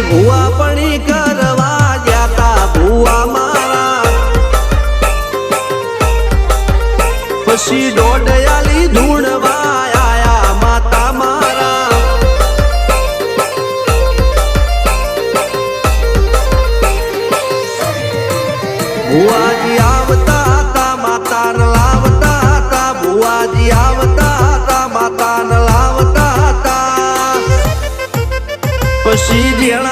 ભુવા પણી કરવા જાતા ભુવા મારા પછી દોડયાલી ધૂણવા આયા માતા મારા ભુવાજી આવતા હતા માતા લાવતા હતા ભુવાજી આવતા હતા માતા લાવતા હતા પછી જેણા